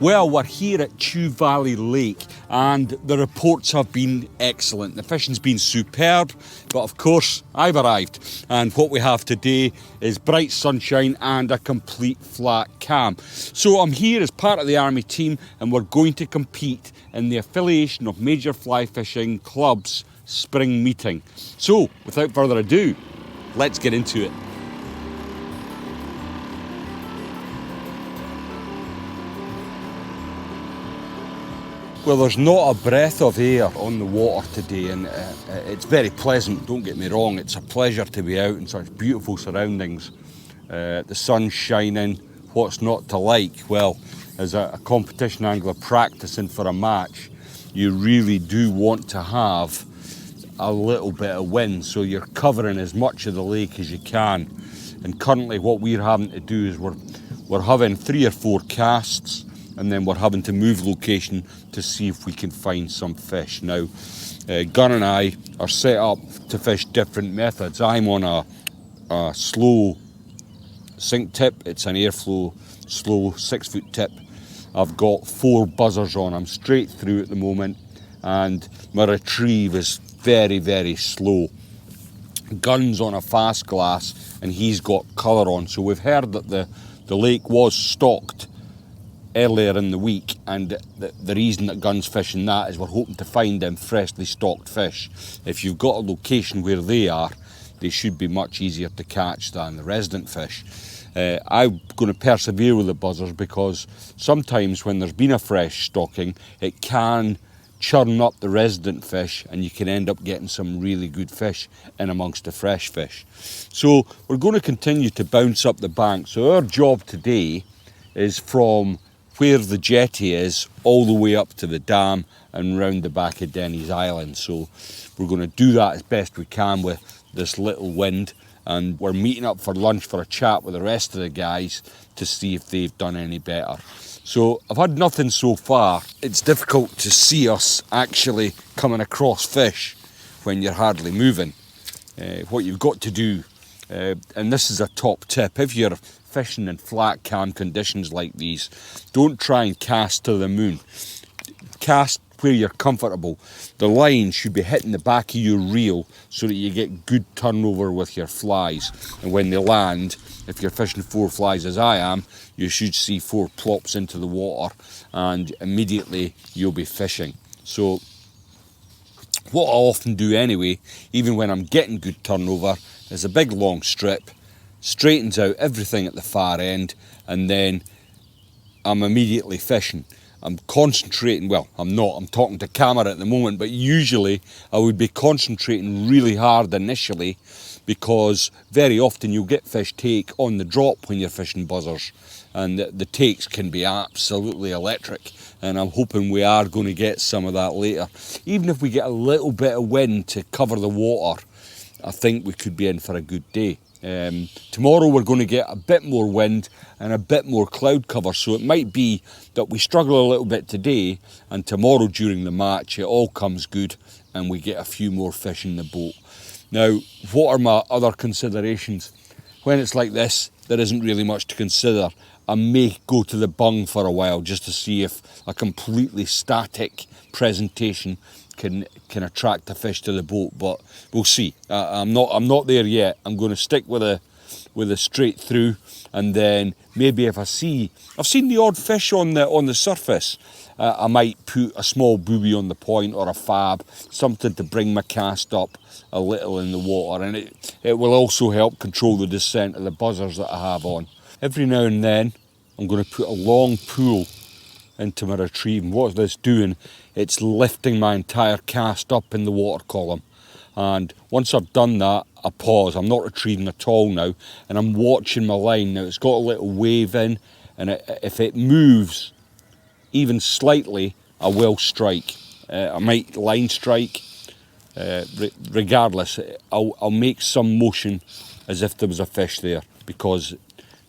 Well, we're here at Chew Valley Lake and the reports have been excellent. The fishing's been superb, but of course I've arrived and what we have today is bright sunshine and a complete flat cam. So I'm here as part of the Army team and we're going to compete in the Affiliation of Major Fly Fishing Clubs spring meeting. So without further ado, let's get into it. Well, there's not a breath of air on the water today and it's very pleasant, don't get me wrong. It's a pleasure to be out in such beautiful surroundings. The sun's shining, what's not to like? Well, as a competition angler practicing for a match, you really do want to have a little bit of wind, so you're covering as much of the lake as you can. And currently what we're having to do is we're having 3 or 4 casts, and then we're having to move location to see if we can find some fish. Now, Gunn and I are set up to fish different methods. I'm on a slow sink tip. It's an airflow, slow 6-foot tip. I've got 4 buzzers on. I'm straight through at the moment, and my retrieve is very, very slow. Gunn's on a fast glass, and he's got colour on. So we've heard that the lake was stocked earlier in the week, and the reason that Gunn's fishing that is we're hoping to find them freshly stocked fish. If you've got a location where they are, they should be much easier to catch than the resident fish. I'm going to persevere with the buzzers because sometimes when there's been a fresh stocking, it can churn up the resident fish and you can end up getting some really good fish in amongst the fresh fish. So we're going to continue to bounce up the bank. So our job today is from where the jetty is all the way up to the dam and round the back of Denny's Island. So we're going to do that as best we can with this little wind, and we're meeting up for lunch for a chat with the rest of the guys to see if they've done any better. So I've had nothing so far. It's difficult to see us actually coming across fish when you're hardly moving. What you've got to do, and this is a top tip, if you're fishing in flat cam conditions like these, don't try and cast to the moon. Cast where you're comfortable. The line should be hitting the back of your reel so that you get good turnover with your flies, and when they land, if you're fishing 4 flies as I am, you should see 4 plops into the water and immediately you'll be fishing. So what I often do anyway, even when I'm getting good turnover, is a big long strip, straightens out everything at the far end, and then I'm immediately fishing. I'm concentrating, well, I'm talking to camera at the moment, but usually I would be concentrating really hard initially because very often you'll get fish take on the drop when you're fishing buzzers, and the takes can be absolutely electric, and I'm hoping we are going to get some of that later. Even if we get a little bit of wind to cover the water, I think we could be in for a good day. Tomorrow we're going to get a bit more wind and a bit more cloud cover, so it might be that we struggle a little bit today, and tomorrow during the match it all comes good and we get a few more fish in the boat. Now, what are my other considerations? When it's like this, there isn't really much to consider. I may go to the bung for a while just to see if a completely static presentation can attract the fish to the boat, but we'll see. I'm not there yet. I'm going to stick with a straight through, and then maybe if I've seen the odd fish on the surface, I might put a small booby on the point or a fab, something to bring my cast up a little in the water, and it will also help control the descent of the buzzers that I have on. Every now and then I'm going to put a long pull into my retrieve, and what's this doing? It's lifting my entire cast up in the water column, and once I've done that, I pause. I'm not retrieving at all now, and I'm watching my line. Now it's got a little wave in, and if it moves even slightly, I will strike. I might line strike. Regardless, I'll make some motion as if there was a fish there, because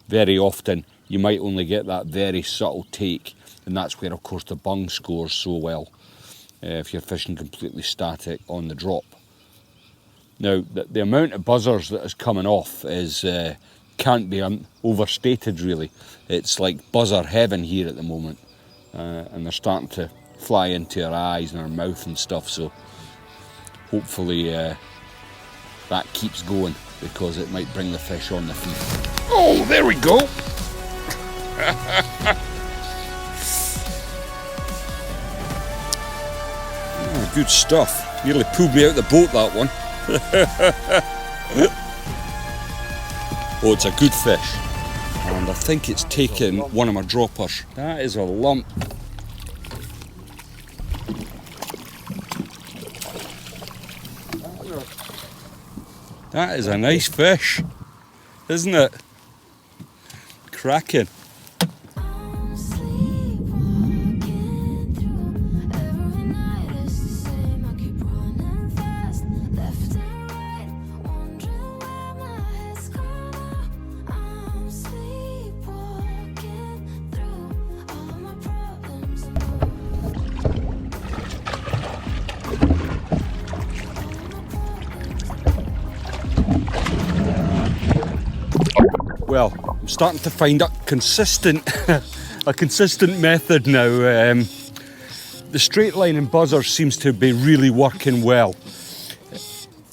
very often you might only get that very subtle take, and that's where of course the bung scores so well if you're fishing completely static on the drop. Now the amount of buzzers that is coming off is can't be overstated really. It's like buzzer heaven here at the moment. and they're starting to fly into her eyes and her mouth and stuff, so hopefully that keeps going, because it might bring the fish on the feed. Oh, there we go! Oh, good stuff. Nearly pulled me out the boat, that one. Oh, it's a good fish. And I think it's taken one of my droppers. That is a lump. That is a nice fish, isn't it? Cracking. Well, I'm starting to find a consistent method now. The straight line and buzzer seems to be really working well.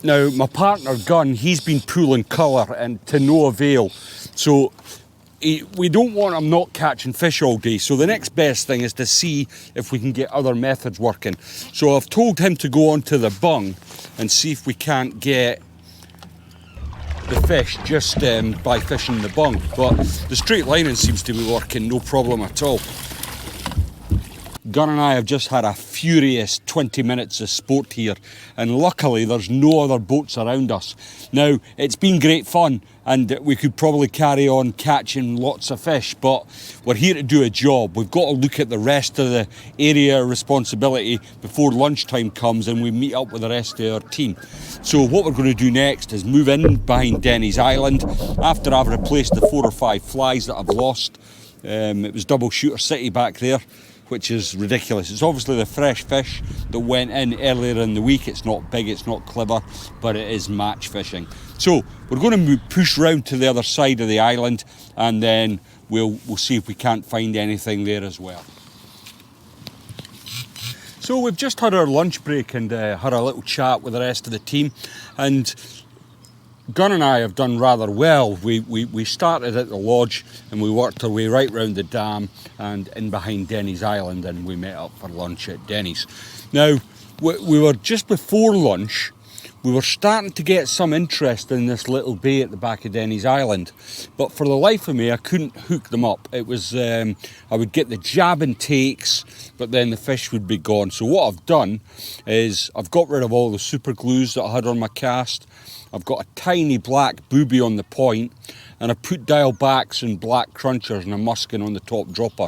Now, my partner Gunn, he's been pulling colour and to no avail. So we don't want him not catching fish all day. So the next best thing is to see if we can get other methods working. So I've told him to go onto the bung and see if we can't get the fish just by fishing the bung, but the straight lining seems to be working no problem at all. Gunn and I have just had a furious 20 minutes of sport here, and luckily there's no other boats around us. Now, it's been great fun and we could probably carry on catching lots of fish, but we're here to do a job. We've got to look at the rest of the area responsibility before lunchtime comes and we meet up with the rest of our team. So what we're going to do next is move in behind Denny's Island after I've replaced the 4 or 5 flies that I've lost. It was double shooter city back there, which is ridiculous. It's obviously the fresh fish that went in earlier in the week. It's not big, it's not clever, but it is match fishing. So we're going to push round to the other side of the island, and then we'll see if we can't find anything there as well. So we've just had our lunch break and had a little chat with the rest of the team, and Gunn and I have done rather well. We started at the lodge and we worked our way right round the dam and in behind Denny's Island, and we met up for lunch at Denny's. Now, we were just before lunch, we were starting to get some interest in this little bay at the back of Denny's Island, but for the life of me I couldn't hook them up. It was, I would get the jab and takes, but then the fish would be gone. So what I've done is I've got rid of all the super glues that I had on my cast. I've got a tiny black booby on the point, and I put dial backs and black crunchers and a muskin on the top dropper,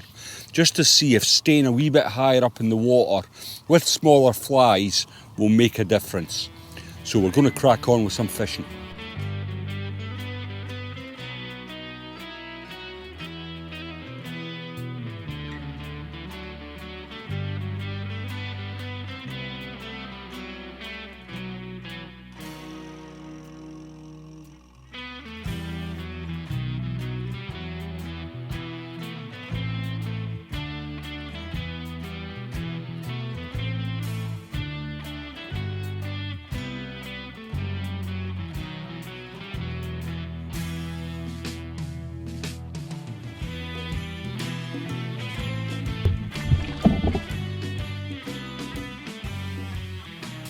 just to see if staying a wee bit higher up in the water with smaller flies will make a difference. So we're going to crack on with some fishing.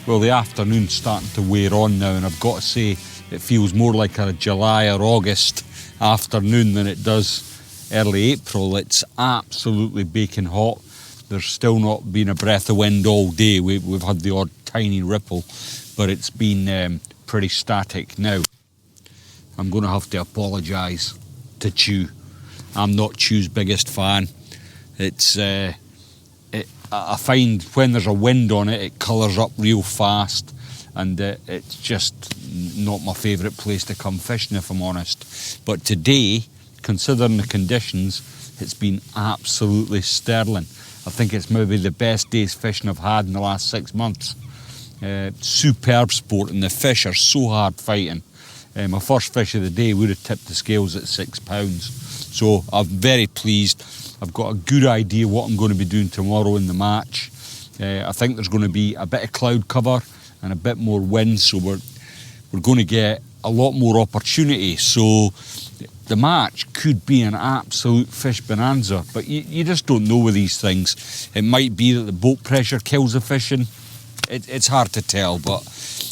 Well, the afternoon's starting to wear on now, and I've got to say it feels more like a July or August afternoon than it does early April. It's absolutely baking hot. There's still not been a breath of wind all day. We've had the odd tiny ripple, but it's been pretty static. Now, I'm going to have to apologise to Chew. I'm not Chew's biggest fan. It's I find when there's a wind on it, it colours up real fast, and it's just not my favourite place to come fishing, if I'm honest. But today, considering the conditions, it's been absolutely sterling. I think it's maybe the best day's fishing I've had in the last 6 months. Superb sport, and the fish are so hard fighting. My first fish of the day would have tipped the scales at £6. So I'm very pleased. I've got a good idea what I'm going to be doing tomorrow in the match. I think there's going to be a bit of cloud cover and a bit more wind, so we're going to get a lot more opportunity. So the match could be an absolute fish bonanza, but you just don't know with these things. It might be that the boat pressure kills the fishing. It's hard to tell, but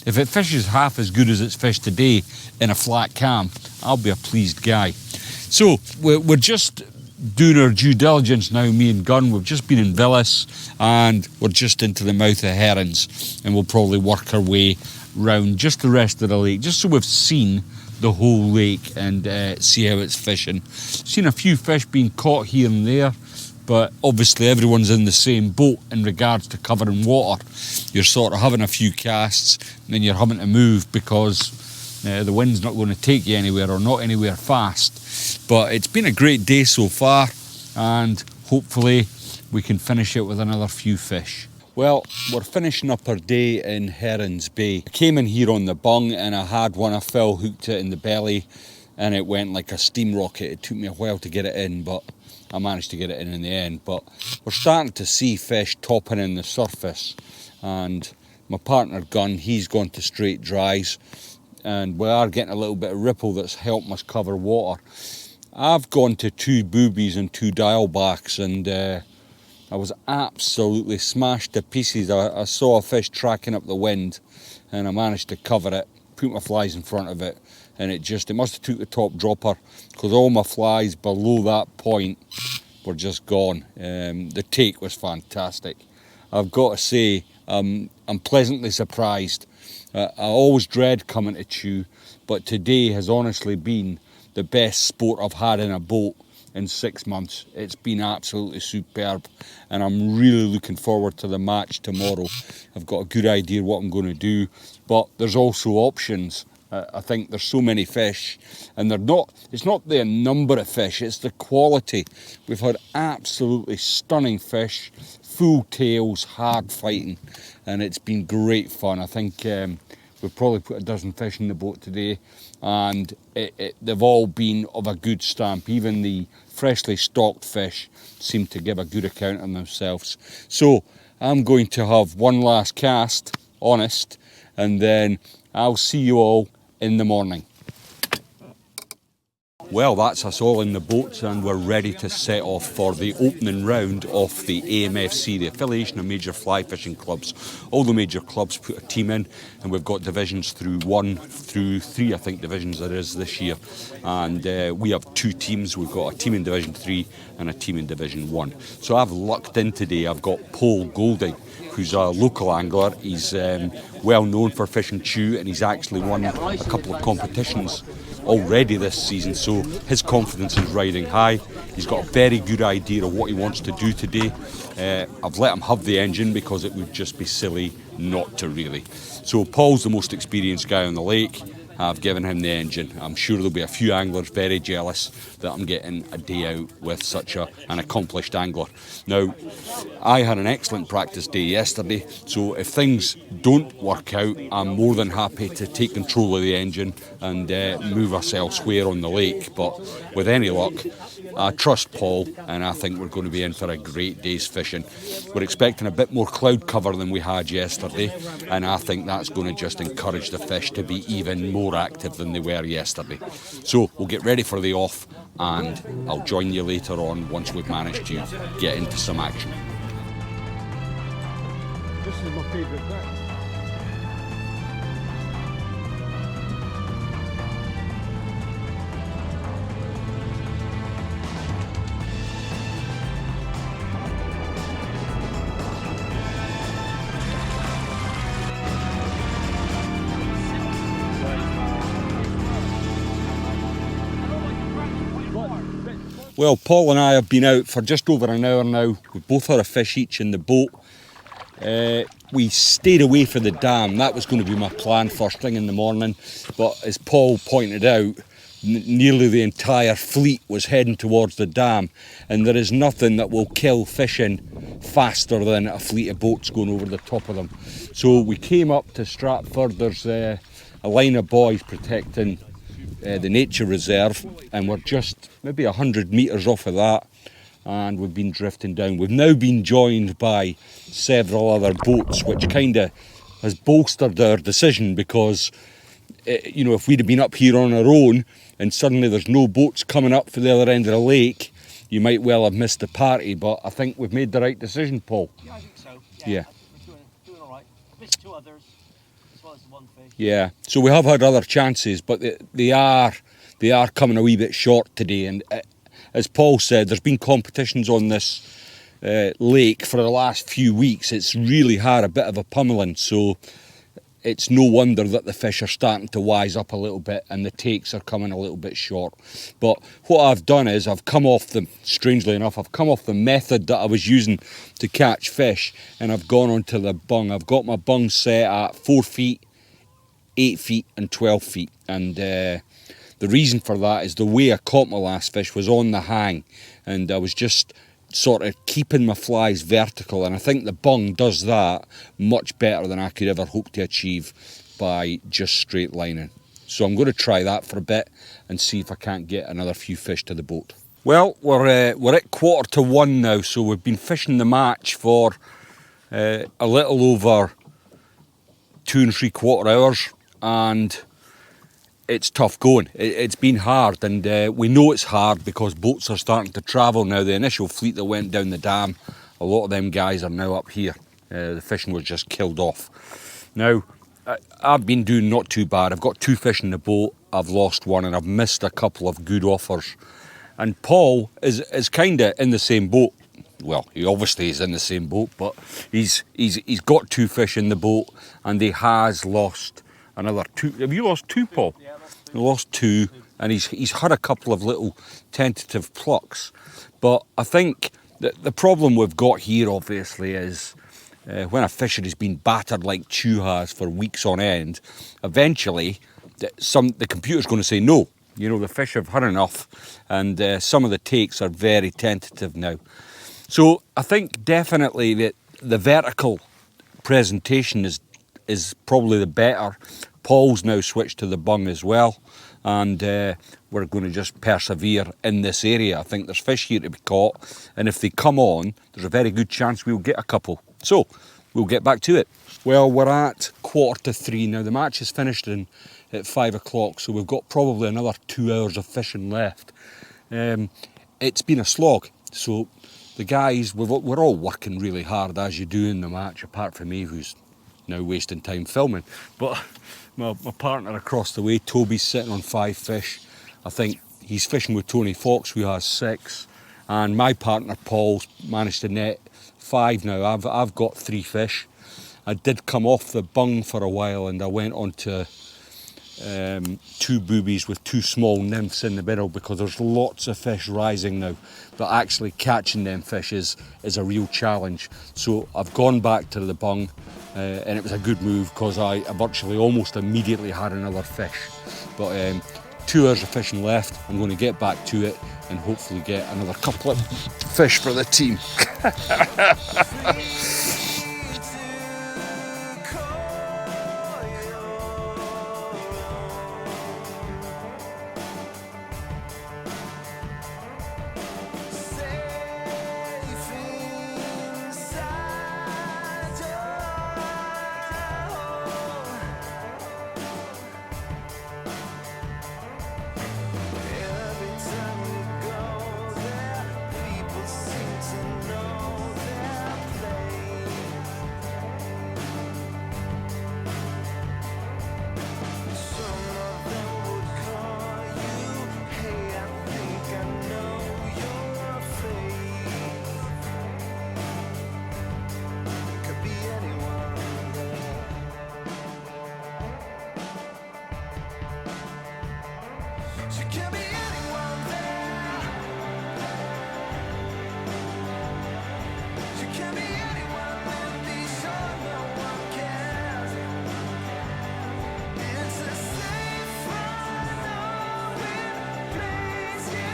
if it fishes half as good as it's fished today in a flat cam, I'll be a pleased guy. So we're just doing our due diligence now, me and Gunn. We've just been in Villas and we're just into the mouth of Herons, and we'll probably work our way round just the rest of the lake, just so we've seen the whole lake and see how it's fishing. Seen a few fish being caught here and there, but obviously everyone's in the same boat in regards to covering water. You're sort of having a few casts and then you're having to move because the wind's not going to take you anywhere, or not anywhere fast. But it's been a great day so far, and hopefully we can finish it with another few fish. Well, we're finishing up our day in Herons Bay. I came in here on the bung and I had one. I fell hooked it in the belly and it went like a steam rocket. It took me a while to get it in, but I managed to get it in the end. But we're starting to see fish topping in the surface, and my partner Gunn, he's gone to straight dries, and we are getting a little bit of ripple that's helping us cover water. I've gone to 2 boobies and 2 dialbacks, and I was absolutely smashed to pieces. I saw a fish tracking up the wind and I managed to cover it, put my flies in front of it, and it must have took the top dropper, because all my flies below that point were just gone. The take was fantastic. I've got to say, I'm pleasantly surprised. I always dread coming to Chew, but today has honestly been the best sport I've had in a boat in 6 months. It's been absolutely superb, and I'm really looking forward to the match tomorrow. I've got a good idea what I'm going to do, but there's also options. I think there's so many fish, and it's not the number of fish, it's the quality. We've had absolutely stunning fish, full tails, hard fighting, and it's been great fun. I think we've probably put a dozen fish in the boat today, and they've all been of a good stamp. Even the freshly stocked fish seem to give a good account of themselves. So I'm going to have one last cast, honest, and then I'll see you all in the morning. Well, that's us all in the boats, and we're ready to set off for the opening round of the AMFC, the Affiliation of Major Fly Fishing Clubs. All the major clubs put a team in, and we've got divisions through 1 through 3, I think, divisions there is this year. And we have 2 teams. We've got a team in Division 3 and a team in Division 1. So I've lucked in today. I've got Paul Golding, who's a local angler. He's well known for fishing Chew, and he's actually won a couple of competitions already this season, so his confidence is riding high. He's got a very good idea of what he wants to do today. I've let him have the engine because it would just be silly not to, really. So Paul's the most experienced guy on the lake. I've given him the engine. I'm sure there'll be a few anglers very jealous that I'm getting a day out with such an accomplished angler. Now, I had an excellent practice day yesterday, so if things don't work out, I'm more than happy to take control of the engine and move us elsewhere on the lake. But with any luck, I trust Paul, and I think we're going to be in for a great day's fishing. We're expecting a bit more cloud cover than we had yesterday, and I think that's going to just encourage the fish to be even more active than they were yesterday. So we'll get ready for the off, and I'll join you later on once we've managed to get into some action. This is my favourite bit. Well, Paul and I have been out for just over an hour now. We've both had a fish each in the boat. We stayed away from the dam. That was going to be my plan first thing in the morning. But as Paul pointed out, nearly the entire fleet was heading towards the dam. And there is nothing that will kill fishing faster than a fleet of boats going over the top of them. So we came up to Stratford. There's a line of boys protecting the nature reserve, and we're just maybe 100 metres off of that, and we've been drifting down. We've now been joined by several other boats, which kind of has bolstered our decision, because you know, if we'd have been up here on our own and suddenly there's no boats coming up for the other end of the lake, you might well have missed the party. But I think we've made the right decision, Paul. Yeah, I think so. Yeah. We're doing all right. Missed 2 others as well as the 1 fish. Yeah. So we have had other chances, but they are coming a wee bit short today. And as Paul said, there's been competitions on this lake for the last few weeks. It's really had a bit of a pummeling, so it's no wonder that the fish are starting to wise up a little bit and the takes are coming a little bit short. But what I've done is strangely enough, I've come off the method that I was using to catch fish, and I've gone onto the bung. I've got my bung set at 4 feet, 8 feet and 12 feet. And the reason for that is the way I caught my last fish was on the hang, and I was just sort of keeping my flies vertical, and I think the bung does that much better than I could ever hope to achieve by just straight lining. So I'm going to try that for a bit and see if I can't get another few fish to the boat. Well, we're at 1:45 now, so we've been fishing the match for a little over 2 3/4 hours, and it's tough going. It's been hard, and we know it's hard because boats are starting to travel now. The initial fleet that went down the dam, a lot of them guys are now up here. The fishing was just killed off. Now, I've been doing not too bad. I've got 2 fish in the boat. I've lost 1, and I've missed a couple of good offers. And Paul is kind of in the same boat. Well, he obviously is in the same boat, but he's got 2 fish in the boat, and he has lost another 2. Have you lost 2, Paul? Yeah, He lost 2, and he's had a couple of little tentative plucks. But I think that the problem we've got here, obviously, is when a fisher has been battered like Chew has for weeks on end, eventually the computer's going to say no. You know, the fish have had enough, and some of the takes are very tentative now. So I think definitely that the vertical presentation is probably the better. Paul's now switched to the bung as well, and we're going to just persevere in this area. I think there's fish here to be caught, and if they come on, there's a very good chance we'll get a couple. So we'll get back to it. Well, we're at 2:45 now. The match is finished at 5 o'clock, so we've got probably another 2 hours of fishing left. It's been a slog, so the guys, we're all working really hard, as you do in the match, apart from me, who's now wasting time filming. But my partner across the way, Toby's sitting on 5 fish. I think he's fishing with Tony Fox, who has 6, and my partner Paul's managed to net 5 now. I've got 3 fish. I did come off the bung for a while, and I went on to 2 boobies with 2 small nymphs in the middle, because there's lots of fish rising now, but actually catching them fish is a real challenge. So I've gone back to the bung, and it was a good move, because I virtually almost immediately had another fish. But 2 hours of fishing left. I'm going to get back to it and hopefully get another couple of fish for the team.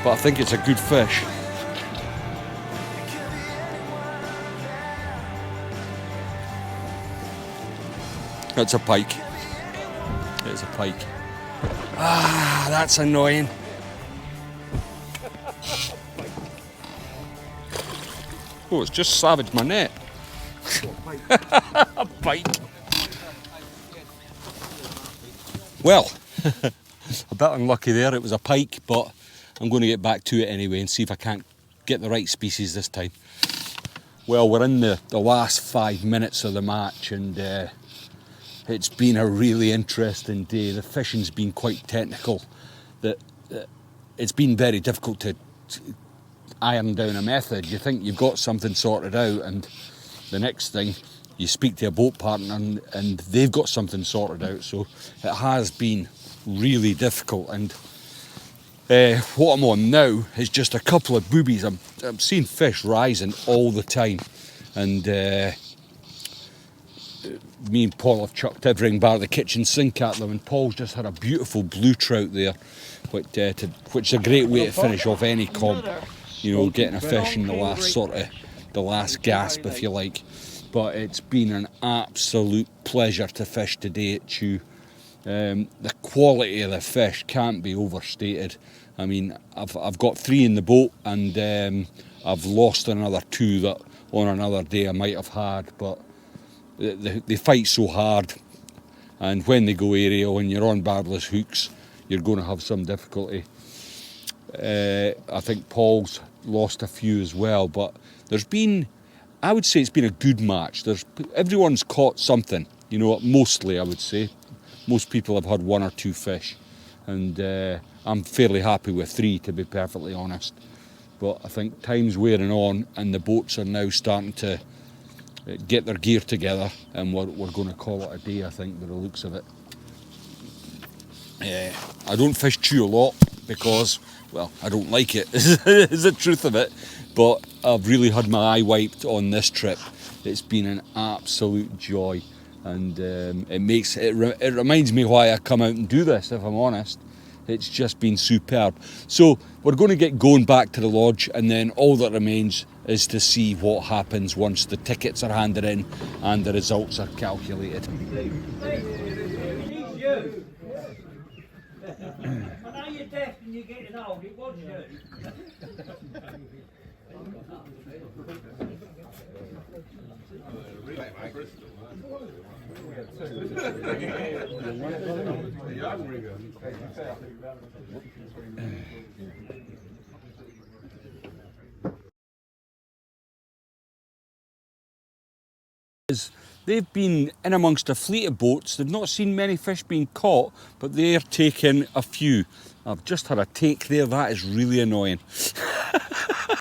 But I think it's a good fish. It's a pike. It's a pike. Ah, that's annoying. Oh, it's just savaged my net. A pike. Well, a bit unlucky there, it was a pike, but I'm going to get back to it anyway and see if I can't get the right species this time. Well, we're in the last 5 minutes of the match, and it's been a really interesting day. The fishing's been quite technical. It's been very difficult to iron down a method. You think you've got something sorted out, and the next thing you speak to a boat partner and they've got something sorted out. So it has been really difficult, and what I'm on now is just a couple of boobies. I'm seeing fish rising all the time, and me and Paul have chucked everything bar the kitchen sink at them, and Paul's just had a beautiful blue trout there, which is a great way to finish off any comp. You know, getting a fish in the last gasp, if you like. But it's been an absolute pleasure to fish today at Chew. The quality of the fish can't be overstated. I mean, I've got 3 in the boat, and I've lost another 2 that on another day I might have had, but they fight so hard, and when they go aerial and you're on barbless hooks, you're going to have some difficulty. I think Paul's lost a few as well, but I would say it's been a good match. Everyone's caught something, you know, mostly I would say. Most people have had 1 or 2 fish, and I'm fairly happy with 3, to be perfectly honest. But I think time's wearing on, and the boats are now starting to get their gear together, and we're going to call it a day, I think, by the looks of it. I don't fish Chew a lot because, well, I don't like it, is the truth of it. But I've really had my eye wiped on this trip. It's been an absolute joy, and it reminds me why I come out and do this, if I'm honest. It's just been superb. So we're going to get going back to the lodge, and then all that remains is to see what happens once the tickets are handed in and the results are calculated. I know you're deaf and you're getting old, it was you. They've been in amongst a fleet of boats. They've not seen many fish being caught, but they're taking a few. I've just had a take there, that is really annoying.